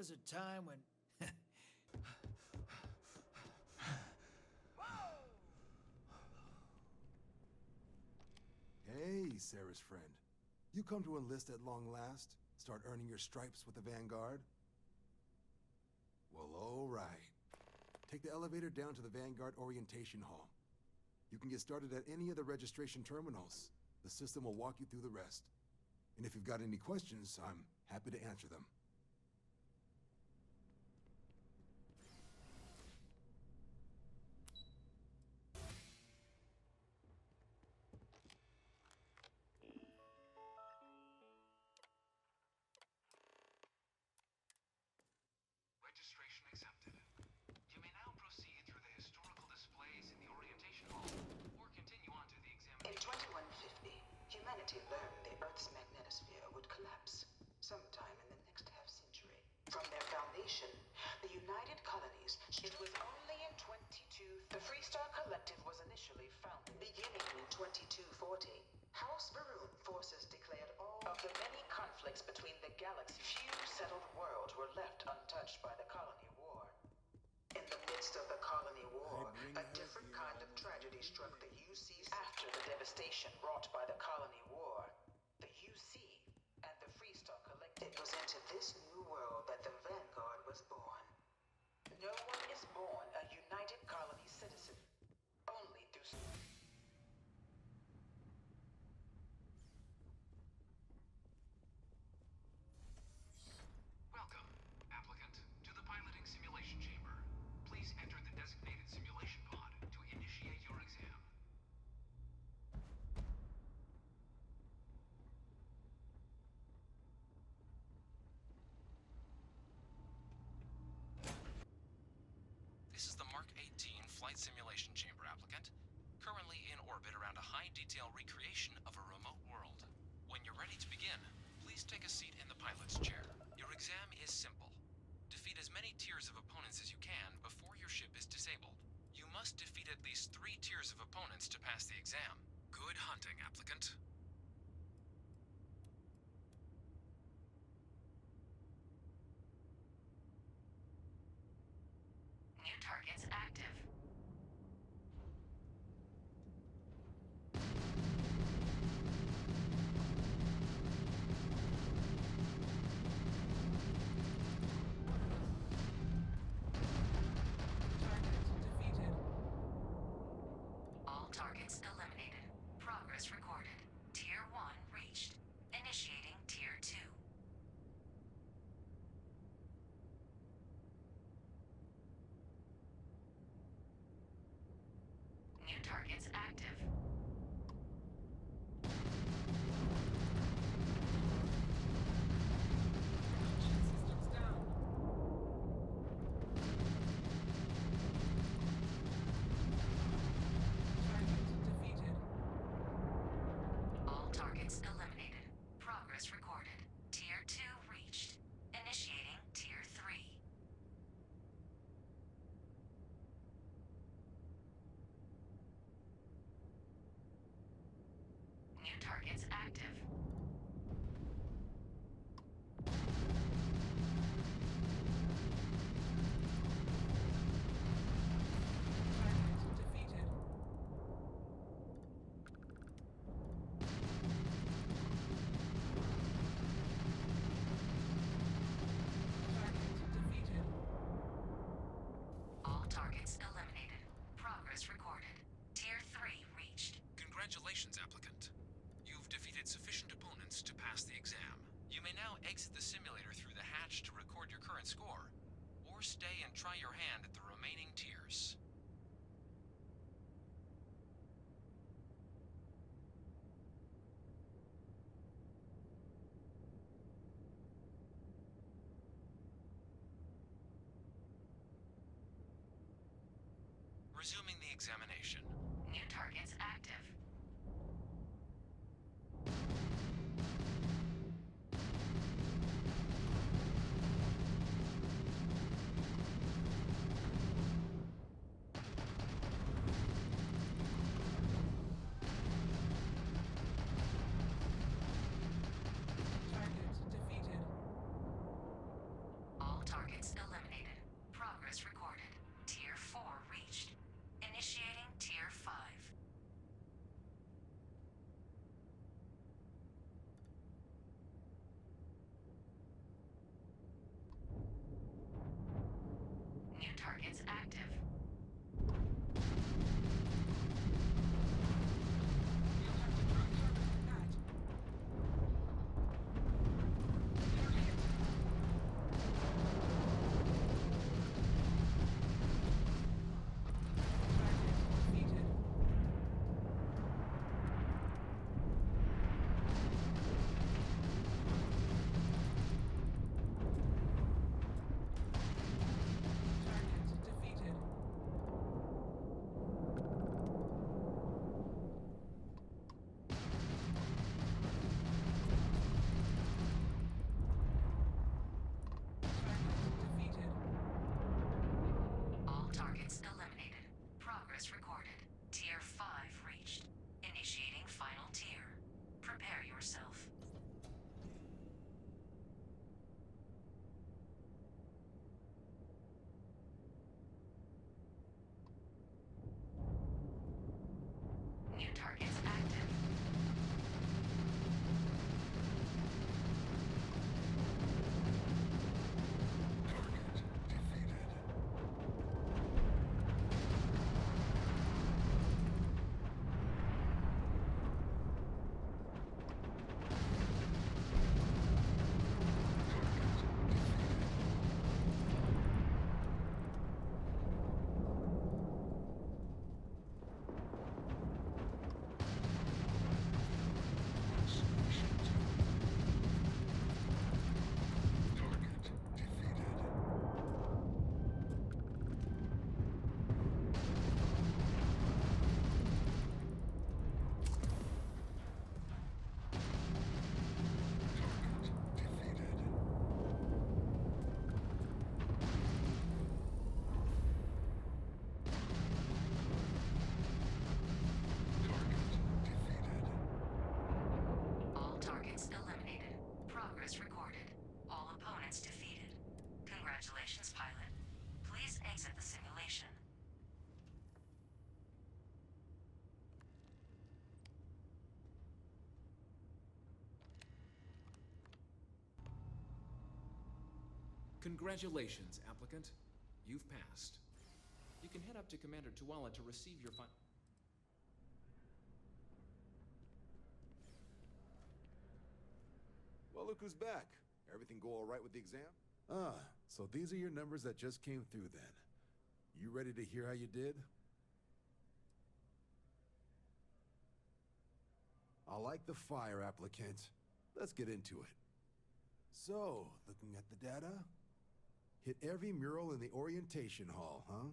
was a time when... Hey, Sarah's friend. You come to enlist at long last? Start earning your stripes with the Vanguard? Well, all right. Take the elevator down to the Vanguard Orientation Hall. You can get started at any of the registration terminals. The system will walk you through the rest. And if you've got any questions, I'm happy to answer them. Registration accepted. You may now proceed through the historical displays in the orientation hall, or continue on to the In examination. 2150, humanity learned the Earth's magnetosphere would collapse sometime in the next half-century. From their foundation, the United Colonies, it was only in 22... The Freestar Collective was initially founded. Beginning in 2240, House Varun forces declared all of the many conflicts between the galaxy. Few settled worlds were left untouched by the Colony War. In the midst of the Colony War, a different kind of tragedy struck the UC. After the devastation wrought by the Colony War, the UC and the Freestar Collective. It was into this new world that the Vanguard was born. No one is born a United Colony citizen. Only through... Welcome, applicant, to the piloting simulation chamber. Please enter the designated simulation pod to initiate your exam. This is the Mark 18 Flight Simulation Chamber applicant, currently in orbit around a high-detail recreation of a remote world. When you're ready to begin, please take a seat in the pilot's chair. Your exam is simple. Defeat as many tiers of opponents as you can before your ship is disabled. You must defeat at least 3 tiers of opponents to pass the exam. Good hunting, applicant. New targets active. Target defeated. All targets eliminated. Progress recorded. Tier 1 reached. Initiating Tier 2. New targets active. Systems down. Target defeated. All targets eliminated. Progress recorded. Tier 2 reached. Initiating Tier 3. New targets active. Target defeated. Target defeated. All targets eliminated. Progress recorded. Tier 3 reached. Congratulations, applicant. You've defeated sufficient opponents to pass the exam. You may now exit the simulator through the hatch to record your current score, or stay and try your hand at the remaining tiers. Resuming the examination. New targets active. active. You'll have to drop target with that. You're hit. Target defeated. Target defeated. Target defeated. All targets eliminated. Progress recorded. Tier 5 reached. Initiating final tier. Prepare yourself. New targets active. All targets eliminated. Progress recorded. All opponents defeated. Congratulations, pilot. Please exit the simulation. Congratulations, applicant. You've passed. You can head up to Commander Tuala to receive your Well, look who's back. Everything go all right with the exam? Ah, so these are your numbers that just came through then. You ready to hear how you did? I like the fire, applicant. Let's get into it. So, looking at the data? Hit every mural in the orientation hall, huh?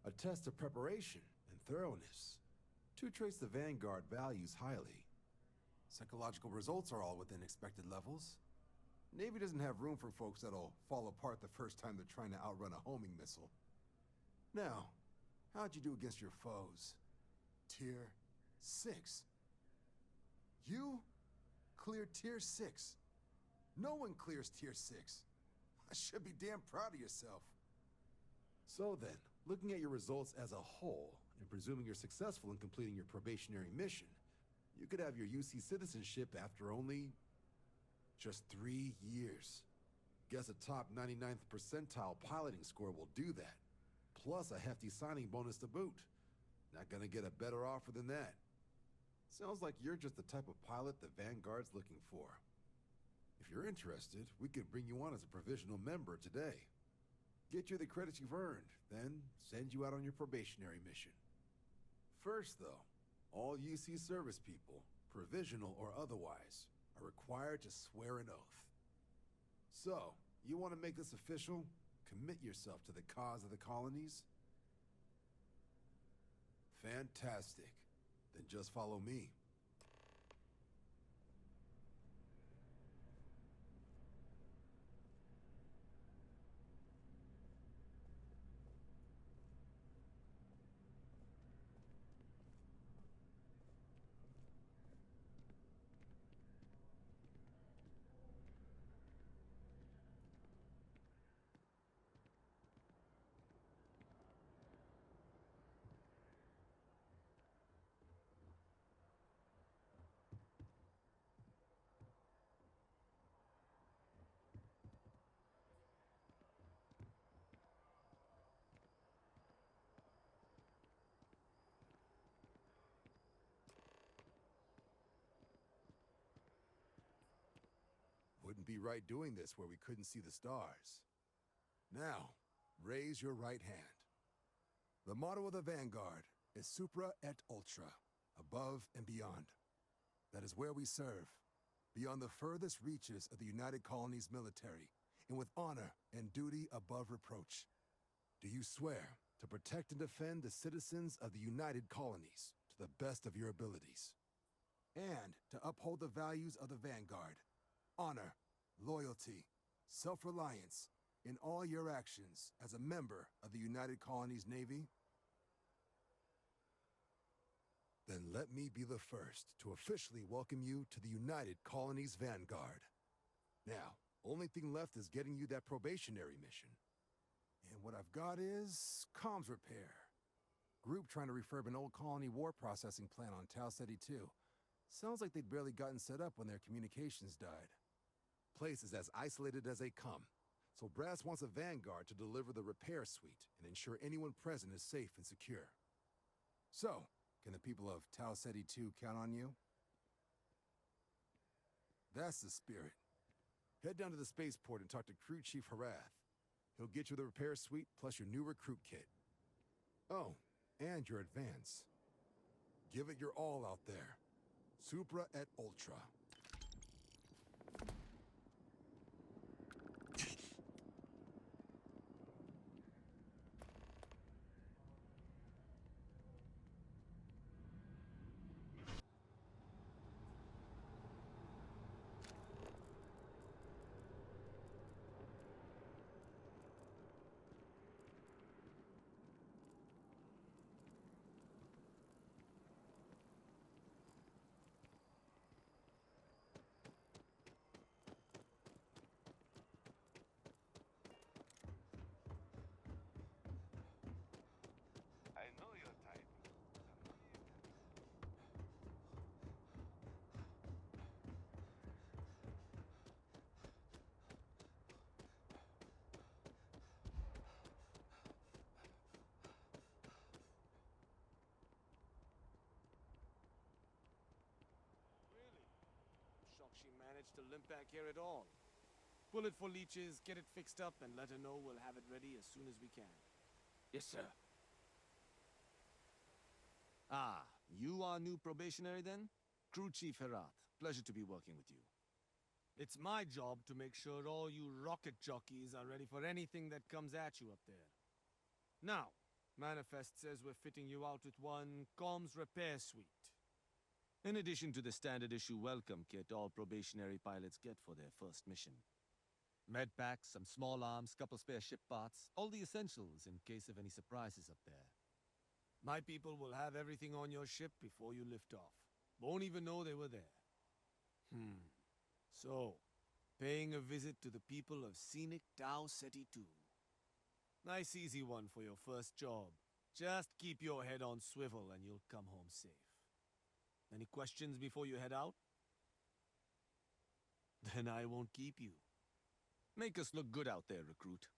A test of preparation and thoroughness. To trace the Vanguard values highly. Psychological results are all within expected levels. Navy doesn't have room for folks that'll fall apart the first time they're trying to outrun a homing missile. Now, how'd you do against your foes? Tier 6. You cleared Tier 6. No one clears Tier 6. I should be damn proud of yourself. So then, looking at your results as a whole, and presuming you're successful in completing your probationary mission, you could have your UC citizenship after only just 3 years. Guess a top 99th percentile piloting score will do that. Plus a hefty signing bonus to boot. Not gonna get a better offer than that. Sounds like you're just the type of pilot the Vanguard's looking for. If you're interested, we could bring you on as a provisional member today. Get you the credits you've earned, then send you out on your probationary mission. First, though, all UC service people, provisional or otherwise, are required to swear an oath. So, you want to make this official? Commit yourself to the cause of the colonies? Fantastic. Then just follow me. be right doing this where we couldn't see the stars. Now, raise your right hand. The motto of the Vanguard is Supra et Ultra, above and beyond. That is where we serve, beyond the furthest reaches of the United Colonies military, and with honor and duty above reproach. Do you swear to protect and defend the citizens of the United Colonies to the best of your abilities, and to uphold the values of the Vanguard, honor, loyalty, self-reliance, in all your actions as a member of the United Colonies Navy? Then let me be the first to officially welcome you to the United Colonies Vanguard. Now, only thing left is getting you that probationary mission. And what I've got is comms repair. Group trying to refurb an old colony war processing plant on Tau Ceti 2. Sounds like they'd barely gotten set up when their communications died. Place is as isolated as they come, so Brass wants a Vanguard to deliver the repair suite and ensure anyone present is safe and secure. So, can the people of Tau Ceti 2 count on you? That's the spirit. Head down to the spaceport and talk to Crew Chief Harath. He'll get you the repair suite plus your new recruit kit. Oh, and your advance. Give it your all out there. Supra et Ultra. I know your type. Really? Shocked she managed to limp back here at all. Bullet for leeches, get it fixed up, and let her know we'll have it ready as soon as we can. Yes, sir. Ah, you are new probationary then? Crew Chief Herath, pleasure to be working with you. It's my job to make sure all you rocket jockeys are ready for anything that comes at you up there. Now, Manifest says we're fitting you out with one comms repair suite. In addition to the standard issue welcome kit all probationary pilots get for their first mission. Med packs, some small arms, couple spare ship parts, all the essentials in case of any surprises up there. My people will have everything on your ship before you lift off. Won't even know they were there. So, paying a visit to the people of scenic Tau Ceti 2. Nice easy one for your first job. Just keep your head on swivel and you'll come home safe. Any questions before you head out? Then I won't keep you. Make us look good out there, recruit.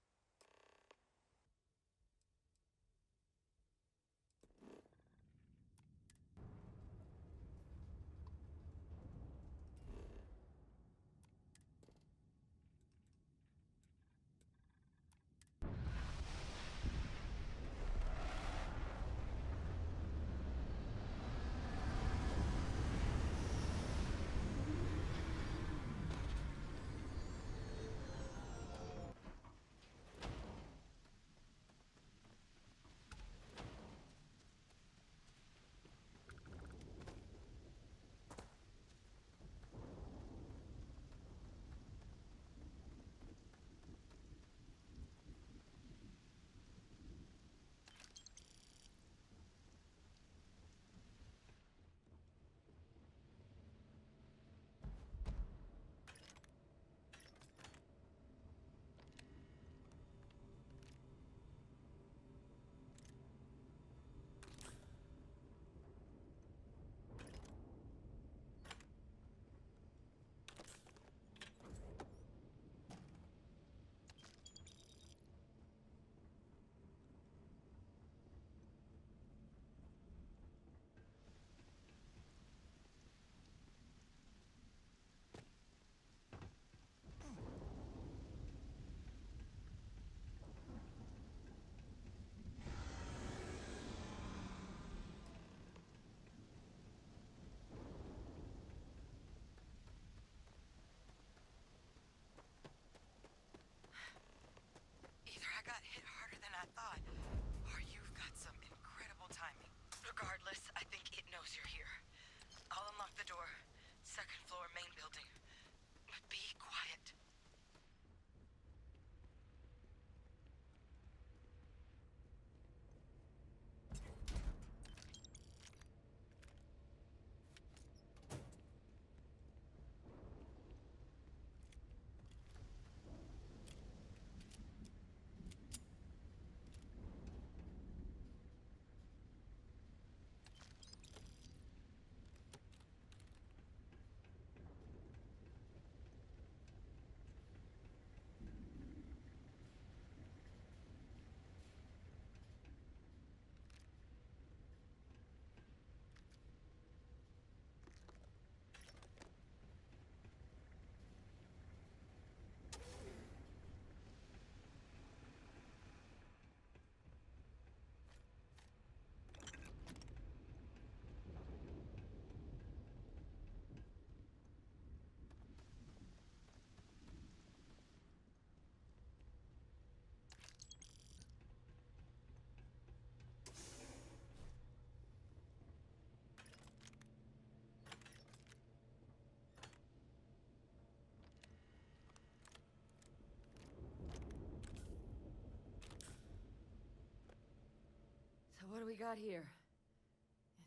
we got here?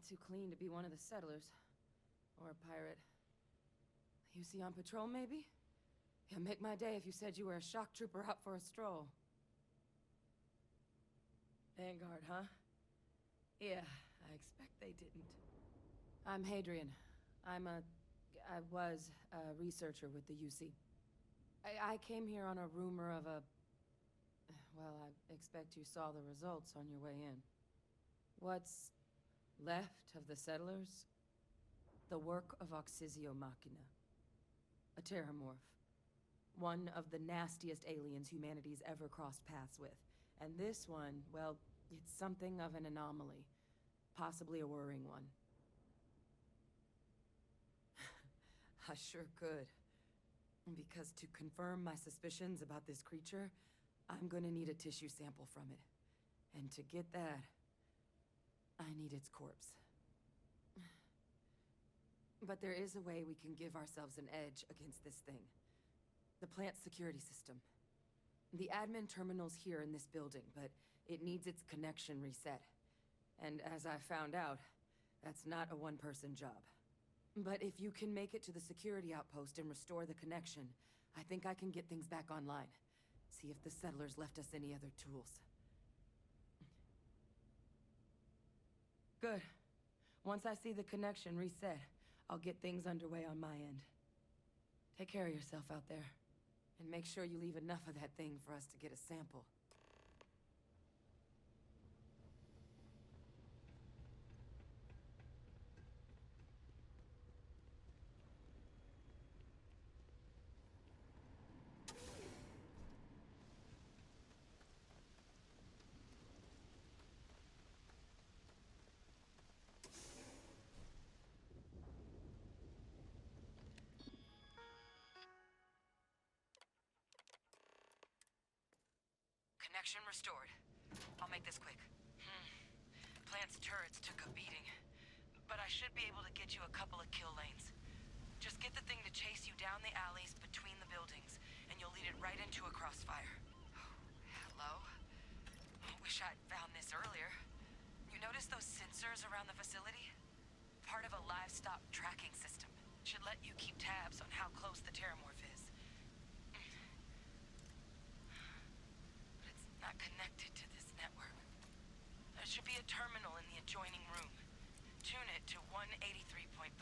Too clean to be one of the settlers. Or a pirate. You see on patrol, maybe? It'd make my day if you said you were a shock trooper out for a stroll. Vanguard, huh? Yeah, I expect they didn't. I'm Hadrian. I was a researcher with the UC. I came here on a rumor of a... Well, I expect you saw the results on your way in. What's left of the settlers? The work of Oxysio Machina. A terramorph. One of the nastiest aliens humanity's ever crossed paths with. And this one, well, it's something of an anomaly. Possibly a worrying one. I sure could. Because to confirm my suspicions about this creature, I'm gonna need a tissue sample from it. And to get that, I need its corpse. But there is a way we can give ourselves an edge against this thing. The plant security system. The admin terminal's here in this building, but it needs its connection reset. And as I found out, that's not a one-person job. But if you can make it to the security outpost and restore the connection, I think I can get things back online. See if the settlers left us any other tools. Good. Once I see the connection reset, I'll get things underway on my end. Take care of yourself out there. And make sure you leave enough of that thing for us to get a sample. Connection restored. I'll make this quick. Plant's turrets took a beating, but I should be able to get you a couple of kill lanes. Just get the thing to chase you down the alleys between the buildings, and you'll lead it right into a crossfire. Hello? Wish I'd found this earlier. You notice those sensors around the facility? Part of a livestock tracking system. Should let you keep tabs on how close the terramorph is. Not connected to this network. There should be a terminal in the adjoining room. Tune it to 183.5.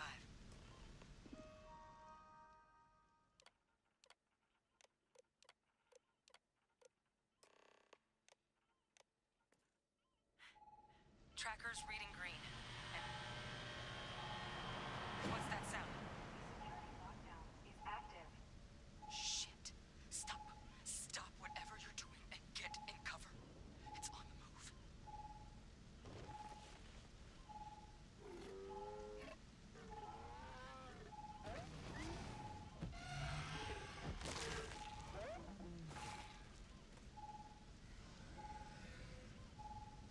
Tracker's reading green. What's that sound? Lockdown is active. Shit. Stop. Stop whatever you're doing and get in cover. It's on the move.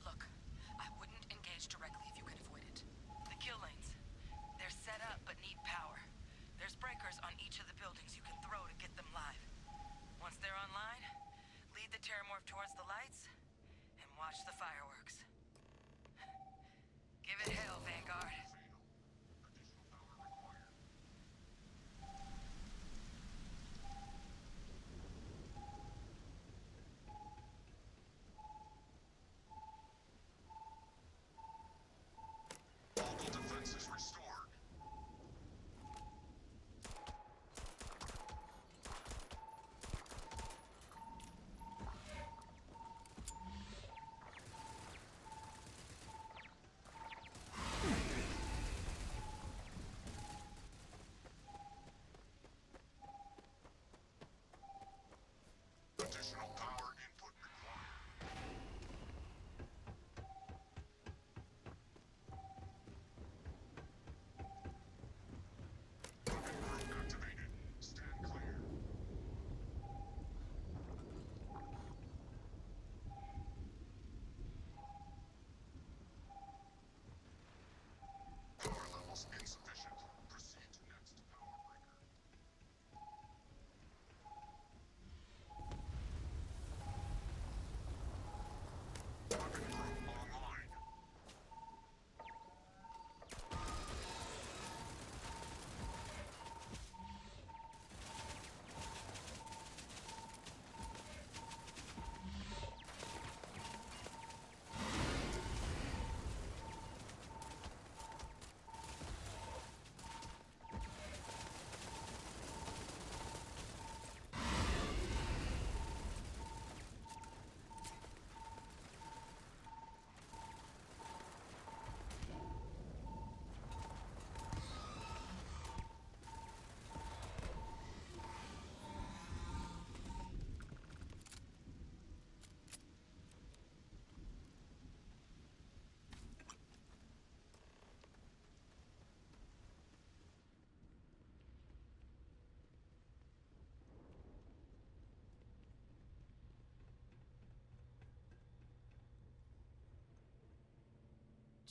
Look, I wouldn't engage directly if you could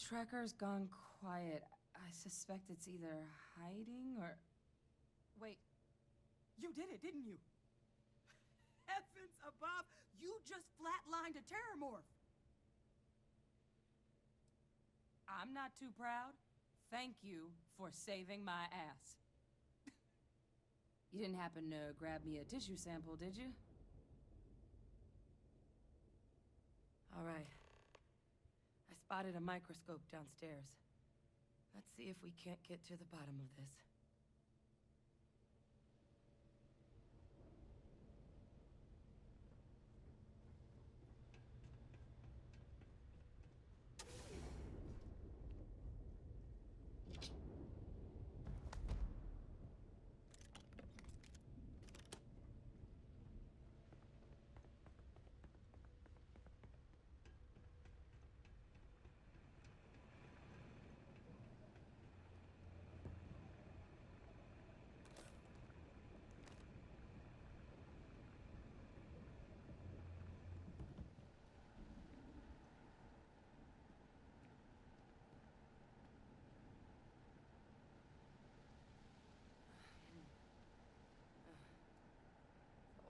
tracker's gone quiet. I suspect it's either hiding or... Wait. You did it, didn't you? Heavens above! You just flatlined a terramorph! I'm not too proud. Thank you for saving my ass. You didn't happen to grab me a tissue sample, did you? All right. I spotted a microscope downstairs. Let's see if we can't get to the bottom of this.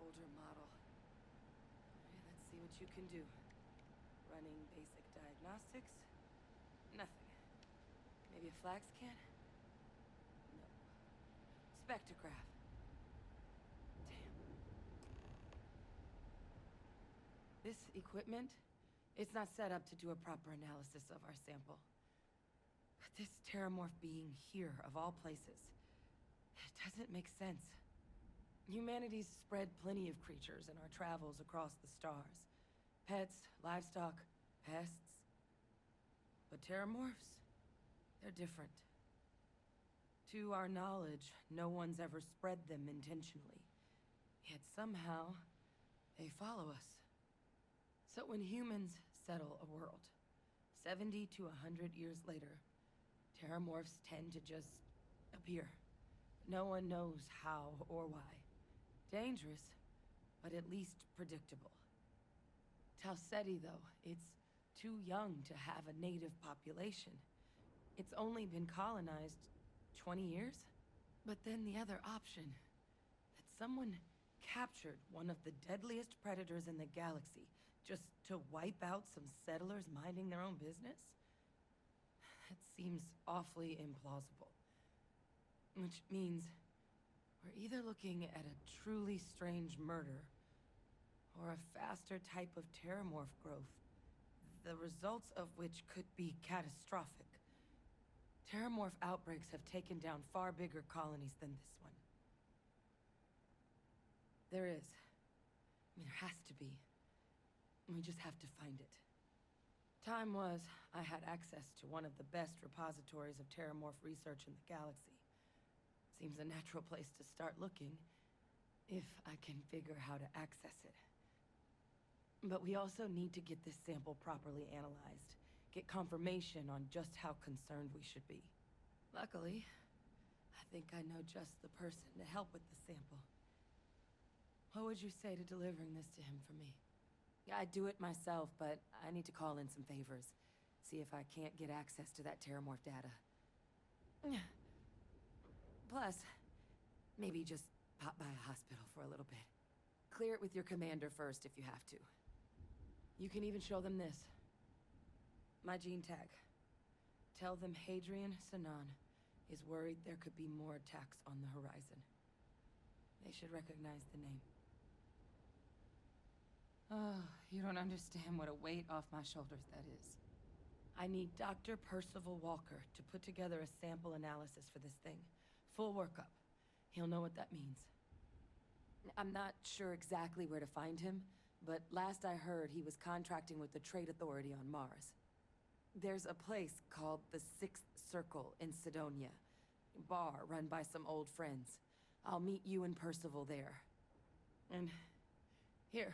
Older model. Okay, let's see what you can do. Running basic diagnostics. Nothing. Maybe a flag scan? No. Spectrograph. Damn. This equipment, it's not set up to do a proper analysis of our sample. But this terramorph being here, of all places, it doesn't make sense. Humanity's spread plenty of creatures in our travels across the stars. Pets, livestock, pests. But terramorphs? They're different. To our knowledge, no one's ever spread them intentionally. Yet somehow, they follow us. So when humans settle a world, 70 to 100 years later, terramorphs tend to just appear. No one knows how or why. Dangerous, but at least predictable. Talseti, though, it's too young to have a native population. It's only been colonized 20 years? But then the other option, that someone captured one of the deadliest predators in the galaxy just to wipe out some settlers minding their own business? That seems awfully implausible. Which means we're either looking at a truly strange murder or a faster type of terramorph growth, the results of which could be catastrophic. Terramorph outbreaks have taken down far bigger colonies than this one. There is. I mean, there has to be. We just have to find it. Time was, I had access to one of the best repositories of terramorph research in the galaxy. Seems a natural place to start looking, if I can figure how to access it. But we also need to get this sample properly analyzed, get confirmation on just how concerned we should be. Luckily, I think I know just the person to help with the sample. What would you say to delivering this to him for me? I'd do it myself, but I need to call in some favors. See if I can't get access to that terramorph data. Plus, maybe just pop by a hospital for a little bit. Clear it with your commander first if you have to. You can even show them this. My gene tag. Tell them Hadrian Sanan is worried there could be more attacks on the horizon. They should recognize the name. Oh, you don't understand what a weight off my shoulders that is. I need Dr. Percival Walker to put together a sample analysis for this thing. Full workup. He'll know what that means. I'm not sure exactly where to find him, but last I heard he was contracting with the Trade Authority on Mars. There's a place called the Sixth Circle in Sidonia. A bar run by some old friends. I'll meet you and Percival there. And here.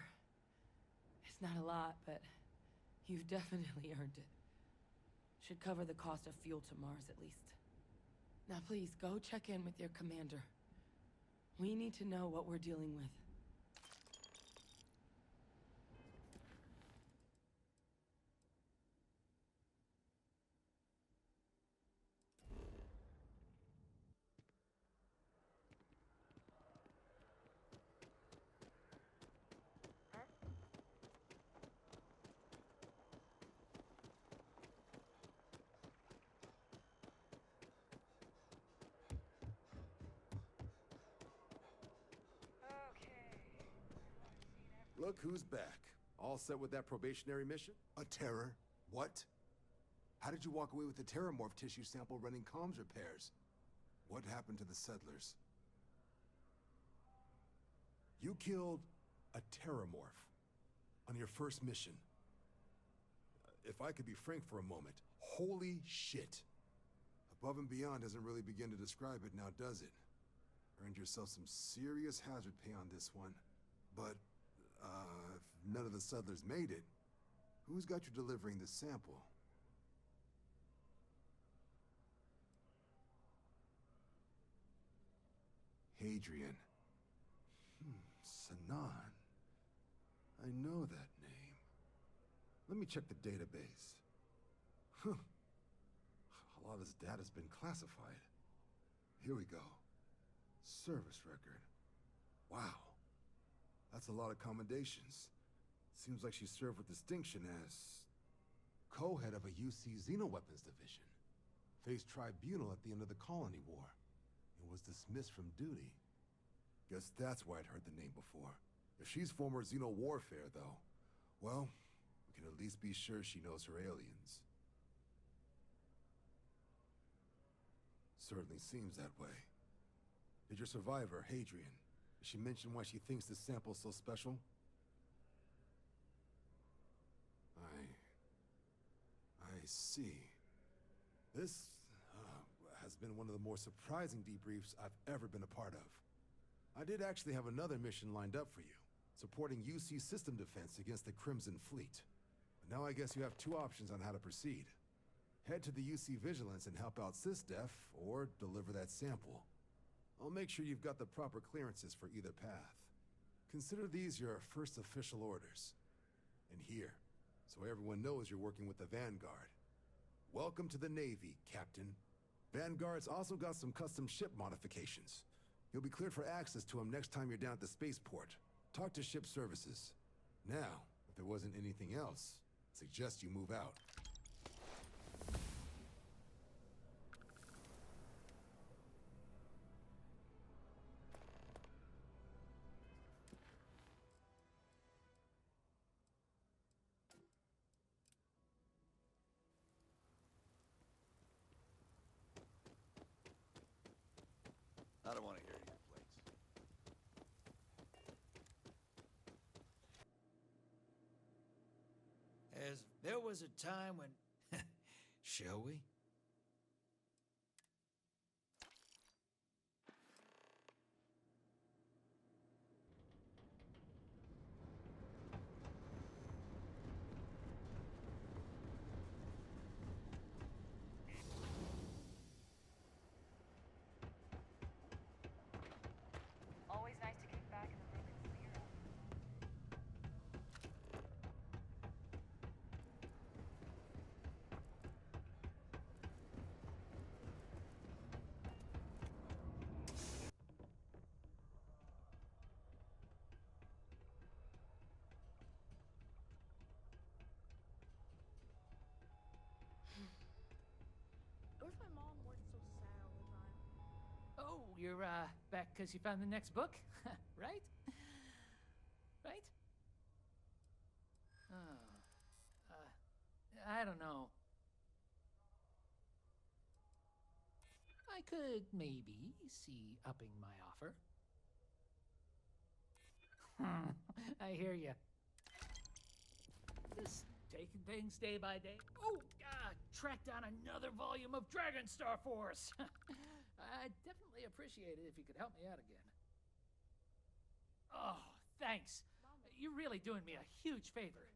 It's not a lot, but you've definitely earned it. Should cover the cost of fuel to Mars at least. Now please, go check in with your commander. We need to know what we're dealing with. Look who's back. All set with that probationary mission? A terror? What? How did you walk away with the terramorph tissue sample running comms repairs? What happened to the settlers? You killed a terramorph on your first mission. If I could be frank for a moment, holy shit. Above and beyond doesn't really begin to describe it now, does it? Earned yourself some serious hazard pay on this one. But, if none of the settlers made it, who's got you delivering the sample? Hadrian. Sanan. I know that name. Let me check the database. Huh. A lot of this data's been classified. Here we go. Service record. Wow. That's a lot of commendations. Seems like she served with distinction as co-head of a UC Xenoweapons division. Faced tribunal at the end of the Colony War. And was dismissed from duty. Guess that's why I'd heard the name before. If she's former Xeno warfare, though, well, we can at least be sure she knows her aliens. Certainly seems that way. Did your survivor, Hadrian, did she mention why she thinks this sample's so special? I see. This has been one of the more surprising debriefs I've ever been a part of. I did actually have another mission lined up for you, supporting UC system defense against the Crimson Fleet. But now I guess you have two options on how to proceed. Head to the UC Vigilance and help out SysDef, or deliver that sample. I'll make sure you've got the proper clearances for either path. Consider these your first official orders. And here, so everyone knows you're working with the Vanguard. Welcome to the Navy, Captain. Vanguard's also got some custom ship modifications. You'll be cleared for access to them next time you're down at the spaceport. Talk to ship services. Now, if there wasn't anything else, I suggest you move out. I don't want to hear your complaints. As there was a time when... Shall we? Always nice to kick back in the broken spirit. Where's my mom worked so sad all the time? Oh, you're, back because you found the next book? Right? Right? Oh, I don't know. I could maybe see upping my offer. I hear you. Just taking things day by day. Oh, track down another volume of Dragon Star Force. I'd definitely appreciate it if you could help me out again. Oh, thanks. You're really doing me a huge favor.